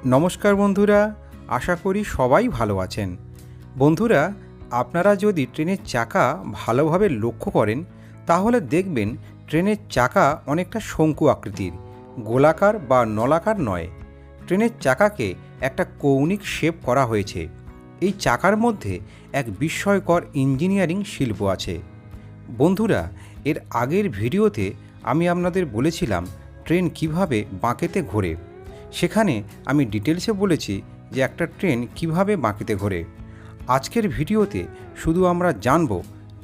নমস্কার বন্ধুরা, আশা করি সবাই ভালো আছেন। বন্ধুরা, আপনারা যদি ট্রেনের চাকা ভালোভাবে লক্ষ্য করেন তাহলে দেখবেন ট্রেনের চাকা অনেকটা শঙ্কু আকৃতির, গোলাকার বা নলাকার নয়। ট্রেনের চাকাকে একটা কৌণিক শেপ করা হয়েছে। এই চাকার মধ্যে এক বিস্ময়কর ইঞ্জিনিয়ারিং শিল্প আছে। বন্ধুরা, এর আগের ভিডিওতে আমি আপনাদের বলেছিলাম ট্রেন কিভাবে বাঁকেতে ঘোরে। সেখানে আমি ডিটেলসে বলেছি যে একটা ট্রেন কিভাবে বাঁকেতে ঘোরে। আজকের ভিডিওতে শুধু আমরা জানব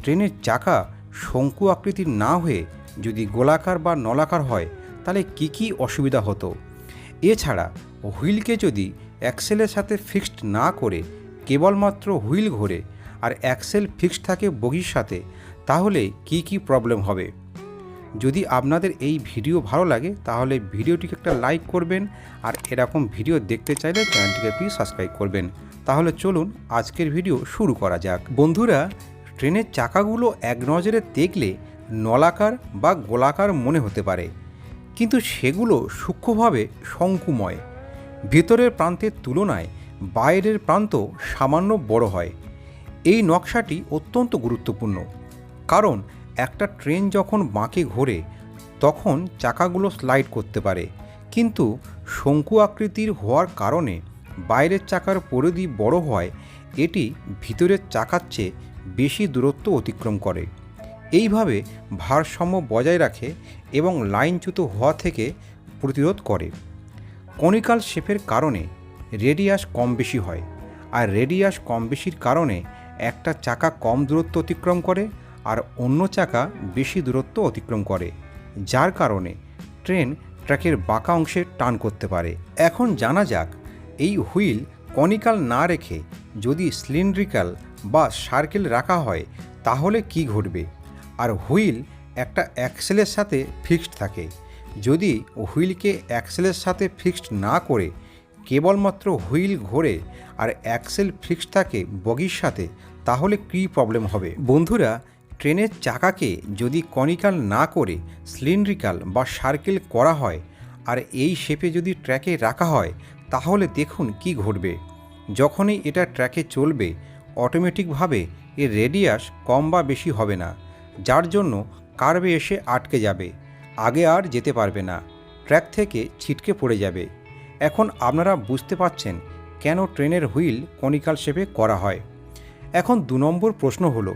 ট্রেনের চাকা শঙ্কু আকৃতির না হয়ে যদি গোলাকার বা নলাকার হয় তাহলে কি অসুবিধা হতো। এছাড়া হুইলকে যদি অ্যাক্সেলের সাথে ফিক্সড না করে কেবলমাত্র হুইল ঘোরে আর অ্যাক্সেল ফিক্সড থাকে বগির সাথে, তাহলে কি প্রবলেম হবে। যদি আপনাদের এই ভিডিও ভালো লাগে তাহলে ভিডিওটিকে একটা লাইক করবেন, আর এরকম ভিডিও দেখতে চাইলে চ্যানেলটিকে প্লিজ সাবস্ক্রাইব করবেন। তাহলে চলুন আজকের ভিডিও শুরু করা যাক। বন্ধুরা, ট্রেনের চাকাগুলো এক নজরে দেখলে নলাকার বা গোলাকার মনে হতে পারে, কিন্তু সেগুলো সূক্ষ্মভাবে শঙ্কুময়। ভেতরের প্রান্তের তুলনায় বাইরের প্রান্ত সামান্য বড় হয়। এই নকশাটি অত্যন্ত গুরুত্বপূর্ণ, কারণ একটা ট্রেন যখন বাঁকে ঘোরে তখন চাকাগুলো স্লাইড করতে পারে, কিন্তু শঙ্কু আকৃতির হওয়ার কারণে বাইরের চাকার পরিধি বড় হয় এটি ভিতরের চাকার চেয়ে বেশি দূরত্ব অতিক্রম করে। এইভাবে ভারসাম্য বজায় রাখে এবং লাইনচ্যুত হওয়া থেকে প্রতিরোধ করে। কনিক্যাল শেপের কারণে রেডিয়াস কম বেশি হয়, আর রেডিয়াস কম বেশির কারণে একটা চাকা কম দূরত্ব অতিক্রম করে আর অন্য চাকা বেশি দূরত্ব অতিক্রম করে, যার কারণে ট্রেন ট্র্যাকের বাঁকা অংশে টার্ন করতে পারে। এখন জানা যাক এই হুইল কনিক্যাল না রেখে যদি সিলিন্ড্রিক্যাল বা সার্কেল রাখা হয় তাহলে কি ঘটবে। আর হুইল একটা অ্যাক্সেলের সাথে ফিক্সড থাকে। যদি হুইলকে অ্যাক্সেলের সাথে ফিক্সড না করে কেবলমাত্র হুইল ঘোরে আর অ্যাক্সেল ফিক্সড থাকে বগির সাথে, তাহলে কী প্রবলেম হবে। বন্ধুরা, ট্রেনের চাকাকে যদি কনিক্যাল না করে সিলিন্ড্রিক্যাল বা সার্কেল করা হয় আর এই শেপে যদি ট্র্যাকে রাখা হয় তাহলে দেখুন কি ঘটবে। যখনই এটা ট্র্যাকে চলবে অটোমেটিকভাবে এর রেডিয়াস কম বা বেশি হবে না, যার জন্য কার্ভে এসে আটকে যাবে, আগে আর যেতে পারবে না, ট্র্যাক থেকে ছিটকে পড়ে যাবে। এখন আপনারা বুঝতে পারছেন কেন ট্রেনের হুইল কনিক্যাল শেপে করা হয়। এখন 2 নম্বর প্রশ্ন হলো,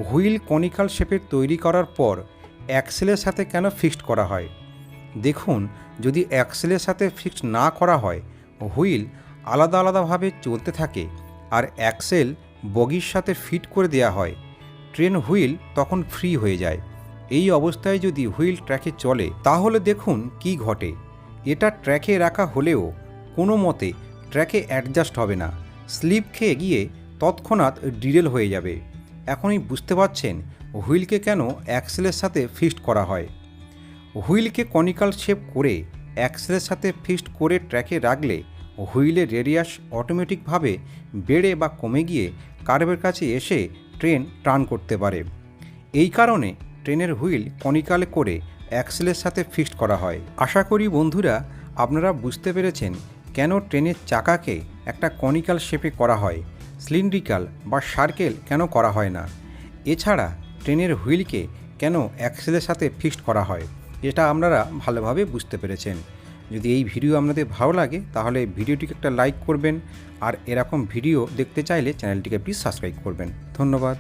হুইল কনিক্যাল শেপের তৈরি করার পর অ্যাক্সেলের সাথে কেন ফিক্সড করা হয়। দেখুন, যদি অ্যাক্সেলের সাথে ফিক্সড না করা হয় হুইল আলাদাভাবে চলতে থাকে আর অ্যাক্সেল বগির সাথে ফিট করে দেওয়া হয়, ট্রেন হুইল তখন ফ্রি হয়ে যায়। এই অবস্থায় যদি হুইল ট্র্যাকে চলে তাহলে দেখুন কি ঘটে। এটা ট্র্যাকে রাখা হলেও কোনো মতে ট্র্যাকে অ্যাডজাস্ট হবে না, স্লিপ খেয়ে গিয়ে তৎক্ষণাৎ ডিরেল হয়ে যাবে। এখনই বুঝতে পারছেন হুইলকে কেন অ্যাক্সেলের সাথে ফিক্সড করা হয়। হুইলকে কনিক্যাল শেপ করে অ্যাক্সেলের সাথে ফিক্সড করে ট্র্যাকে রাখলে হুইলের রেডিয়াস অটোমেটিকভাবে বেড়ে বা কমে গিয়ে কার্ভের কাছে এসে ট্রেন টার্ন করতে পারে। এই কারণে ট্রেনের হুইল কনিক্যালে করে অ্যাক্সেলের সাথে ফিক্সড করা হয়। আশা করি বন্ধুরা আপনারা বুঝতে পেরেছেন কেন ট্রেনের চাকাকে একটা কনিক্যাল শেপে করা হয়, সিলিন্ড্রিক্যাল বা সার্কেল কেন করা হয় না। এছাড়া ট্রেনের হুইলকে কেন অ্যাক্সেলের সাথে ফিক্সড করা হয়, এটা আপনারা ভালোভাবে বুঝতে পেরেছেন। যদি এই ভিডিও আপনাদের ভালো লাগে তাহলে ভিডিওটিকে একটা লাইক করবেন, আর এরকম ভিডিও দেখতে চাইলে চ্যানেলটিকে প্লিজ সাবস্ক্রাইব করবেন। ধন্যবাদ।